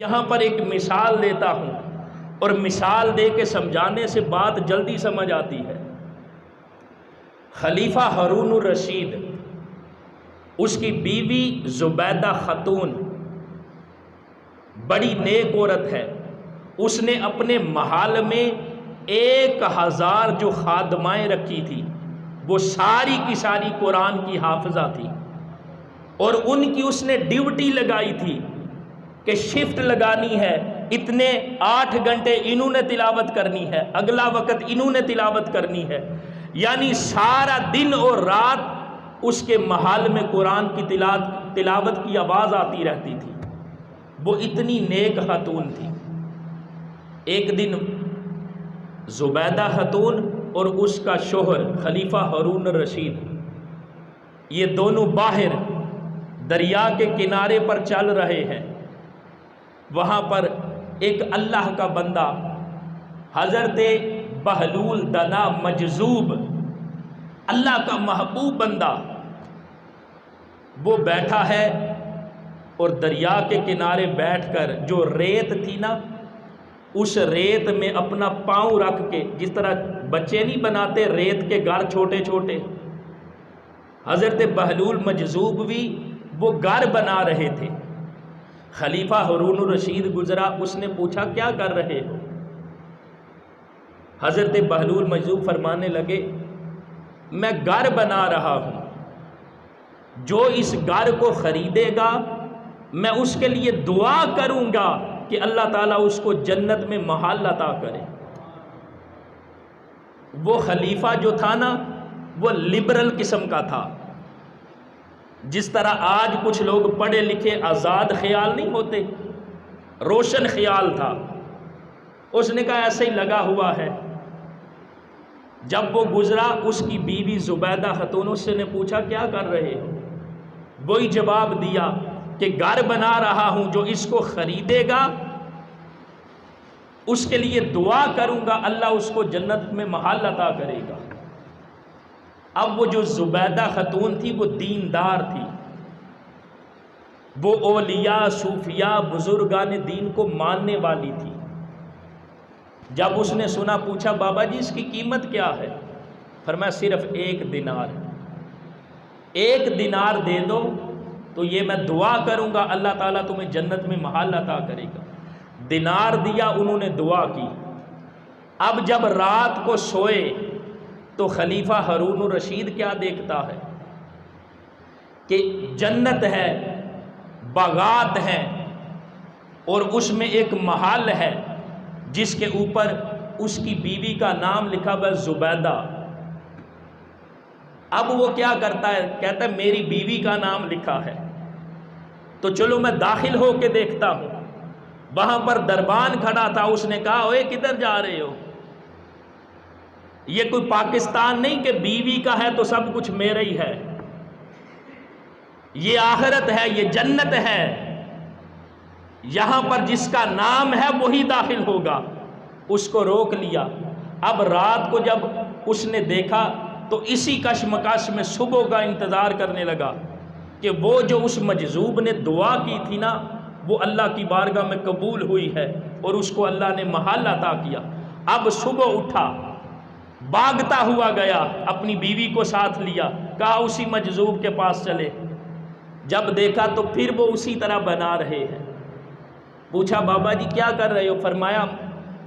یہاں پر ایک مثال دیتا ہوں اور مثال دے کے سمجھانے سے بات جلدی سمجھ آتی ہے۔ خلیفہ ہارون الرشید، اس کی بیوی زبیدہ خاتون بڑی نیک عورت ہے۔ اس نے اپنے محل میں 1000 جو خادمائیں رکھی تھی، وہ ساری کی ساری قرآن کی حافظہ تھی، اور ان کی اس نے ڈیوٹی لگائی تھی کہ شفٹ لگانی ہے، اتنے 8 گھنٹے انہوں نے تلاوت کرنی ہے، اگلا وقت انہوں نے تلاوت کرنی ہے، یعنی سارا دن اور رات اس کے محل میں قرآن کی تلاوت کی آواز آتی رہتی تھی۔ وہ اتنی نیک خاتون تھی۔ ایک دن زبیدہ خاتون اور اس کا شوہر خلیفہ ہارون الرشید، یہ دونوں باہر دریا کے کنارے پر چل رہے ہیں۔ وہاں پر ایک اللہ کا بندہ حضرت بہلول دنا مجذوب، اللہ کا محبوب بندہ، وہ بیٹھا ہے اور دریا کے کنارے بیٹھ کر جو ریت تھی نا، اس ریت میں اپنا پاؤں رکھ کے، جس طرح بچے نہیں بناتے ریت کے گھر چھوٹے چھوٹے، حضرت بہلول مجذوب بھی وہ گھر بنا رہے تھے۔ خلیفہ ہارون الرشید گزرا، اس نے پوچھا کیا کر رہے ہو؟ حضرت بہلول مجذوب فرمانے لگے میں گھر بنا رہا ہوں، جو اس گھر کو خریدے گا میں اس کے لیے دعا کروں گا کہ اللہ تعالیٰ اس کو جنت میں محل عطا کرے۔ وہ خلیفہ جو تھا نا، وہ لبرل قسم کا تھا، جس طرح آج کچھ لوگ پڑھے لکھے آزاد خیال نہیں ہوتے، روشن خیال تھا۔ اس نے کہا ایسے ہی لگا ہوا ہے۔ جب وہ گزرا، اس کی بیوی زبیدہ خاتون، اس سے نے پوچھا کیا کر رہے ہو؟ وہی جواب دیا کہ گھر بنا رہا ہوں، جو اس کو خریدے گا اس کے لیے دعا کروں گا، اللہ اس کو جنت میں محل عطا کرے گا۔ اب وہ جو زبیدہ خاتون تھی وہ دیندار تھی، وہ اولیاء صوفیاء بزرگان دین کو ماننے والی تھی۔ جب اس نے سنا، پوچھا بابا جی اس کی قیمت کیا ہے؟ فرمایا صرف 1 دینار، 1 دینار دے دو تو یہ میں دعا کروں گا اللہ تعالیٰ تمہیں جنت میں محل عطا کرے گا۔ دینار دیا، انہوں نے دعا کی۔ اب جب رات کو سوئے تو خلیفہ ہارون الرشید کیا دیکھتا ہے کہ جنت ہے، باغات ہیں، اور اس میں ایک محل ہے جس کے اوپر اس کی بیوی کا نام لکھا ہوا ہے زبیدہ۔ اب وہ کیا کرتا ہے، کہتا ہے میری بیوی کا نام لکھا ہے تو چلو میں داخل ہو کے دیکھتا ہوں۔ وہاں پر دربان کھڑا تھا، اس نے کہا اوے کدھر جا رہے ہو؟ یہ کوئی پاکستان نہیں کہ بیوی کا ہے تو سب کچھ میرا ہی ہے، یہ آخرت ہے، یہ جنت ہے، یہاں پر جس کا نام ہے وہی داخل ہوگا۔ اس کو روک لیا۔ اب رات کو جب اس نے دیکھا تو اسی کشمکش میں صبح کا انتظار کرنے لگا کہ وہ جو اس مجذوب نے دعا کی تھی نا، وہ اللہ کی بارگاہ میں قبول ہوئی ہے اور اس کو اللہ نے محل عطا کیا۔ اب صبح اٹھا، بھاگتا ہوا گیا، اپنی بیوی کو ساتھ لیا، کہا اسی مجذوب کے پاس چلے۔ جب دیکھا تو پھر وہ اسی طرح بنا رہے ہیں۔ پوچھا بابا جی کیا کر رہے ہو؟ فرمایا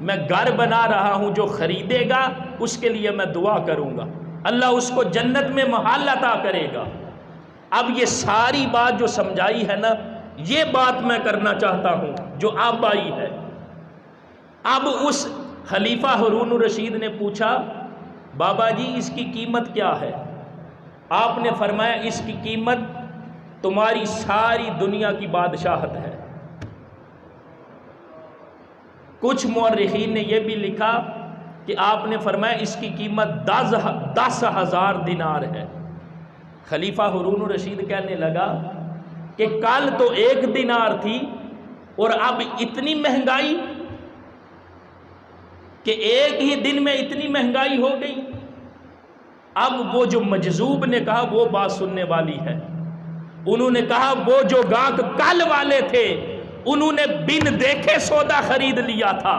میں گھر بنا رہا ہوں، جو خریدے گا اس کے لیے میں دعا کروں گا، اللہ اس کو جنت میں محل عطا کرے گا۔ اب یہ ساری بات جو سمجھائی ہے نا، یہ بات میں کرنا چاہتا ہوں جو اب آئی ہے۔ اب اس خلیفہ ہارون الرشید نے پوچھا بابا جی اس کی قیمت کیا ہے؟ آپ نے فرمایا اس کی قیمت تمہاری ساری دنیا کی بادشاہت ہے۔ کچھ مورخین نے یہ بھی لکھا کہ آپ نے فرمایا اس کی قیمت 10,000 دینار ہے۔ خلیفہ ہارون الرشید کہنے لگا کہ کل تو 1 دینار تھی اور اب اتنی مہنگائی، کہ ایک ہی دن میں اتنی مہنگائی ہو گئی۔ اب وہ جو مجذوب نے کہا وہ بات سننے والی ہے۔ انہوں نے کہا وہ جو گاہک کل والے تھے انہوں نے بن دیکھے سودا خرید لیا تھا،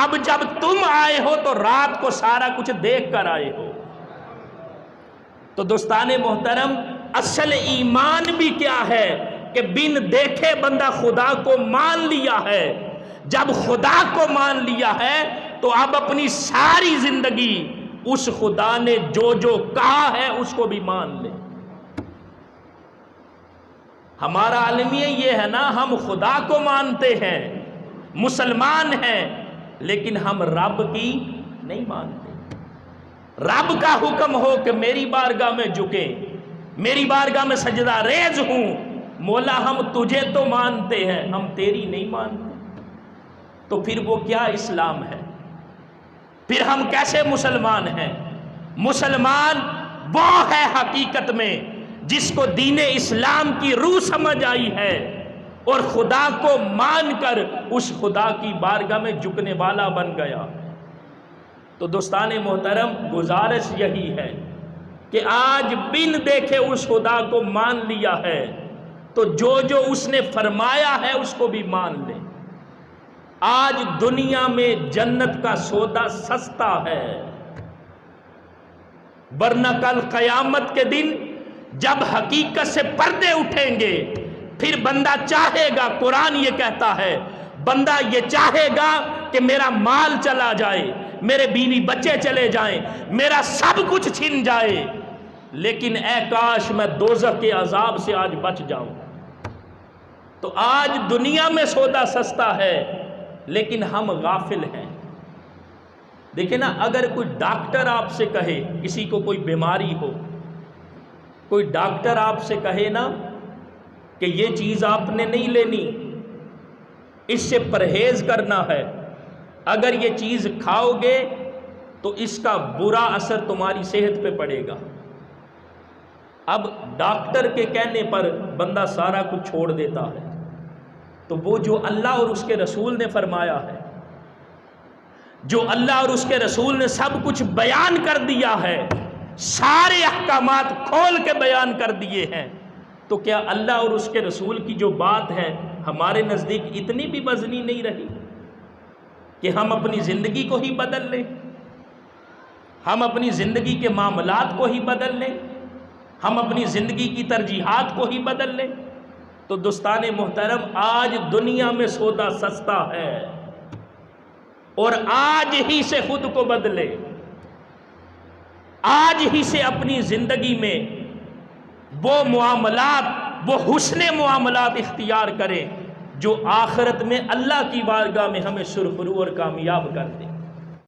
اب جب تم آئے ہو تو رات کو سارا کچھ دیکھ کر آئے ہو۔ تو دوستان محترم، اصل ایمان بھی کیا ہے کہ بن دیکھے بندہ خدا کو مان لیا ہے۔ جب خدا کو مان لیا ہے تو اب اپنی ساری زندگی اس خدا نے جو جو کہا ہے اس کو بھی مان لے۔ ہمارا عالمیہ یہ ہے نا، ہم خدا کو مانتے ہیں، مسلمان ہیں، لیکن ہم رب کی نہیں مانتے۔ رب کا حکم ہو کہ میری بارگاہ میں جھکیں، میری بارگاہ میں سجدہ ریز ہوں، مولا ہم تجھے تو مانتے ہیں، ہم تیری نہیں مانتے، تو پھر وہ کیا اسلام ہے؟ پھر ہم کیسے مسلمان ہیں؟ مسلمان وہ ہے حقیقت میں جس کو دین اسلام کی روح سمجھ آئی ہے اور خدا کو مان کر اس خدا کی بارگاہ میں جھکنے والا بن گیا۔ تو دوستان محترم، گزارش یہی ہے کہ آج بن دیکھے اس خدا کو مان لیا ہے تو جو جو اس نے فرمایا ہے اس کو بھی مان لیں۔ آج دنیا میں جنت کا سودا سستا ہے، ورنہ کل قیامت کے دن جب حقیقت سے پردے اٹھیں گے، پھر بندہ چاہے گا، قرآن یہ کہتا ہے، بندہ یہ چاہے گا کہ میرا مال چلا جائے، میرے بیوی بچے چلے جائیں، میرا سب کچھ چھن جائے، لیکن اے کاش میں دوزخ کے عذاب سے آج بچ جاؤں۔ تو آج دنیا میں سودا سستا ہے لیکن ہم غافل ہیں۔ دیکھیں نا، اگر کوئی ڈاکٹر آپ سے کہے، کسی کو کوئی بیماری ہو، کوئی ڈاکٹر آپ سے کہے نا کہ یہ چیز آپ نے نہیں لینی، اس سے پرہیز کرنا ہے، اگر یہ چیز کھاؤ گے تو اس کا برا اثر تمہاری صحت پہ پڑے گا۔ اب ڈاکٹر کے کہنے پر بندہ سارا کچھ چھوڑ دیتا ہے، تو وہ جو اللہ اور اس کے رسول نے فرمایا ہے، جو اللہ اور اس کے رسول نے سب کچھ بیان کر دیا ہے، سارے احکامات کھول کے بیان کر دیے ہیں، تو کیا اللہ اور اس کے رسول کی جو بات ہے ہمارے نزدیک اتنی بھی وزنی نہیں رہی کہ ہم اپنی زندگی کو ہی بدل لیں، ہم اپنی زندگی کے معاملات کو ہی بدل لیں، ہم اپنی زندگی کی ترجیحات کو ہی بدل لیں؟ تو دوستان محترم، آج دنیا میں سودا سستا ہے اور آج ہی سے خود کو بدلے، آج ہی سے اپنی زندگی میں وہ معاملات، وہ حسن معاملات اختیار کریں جو آخرت میں اللہ کی بارگاہ میں ہمیں سرخرو اور کامیاب کر دیں۔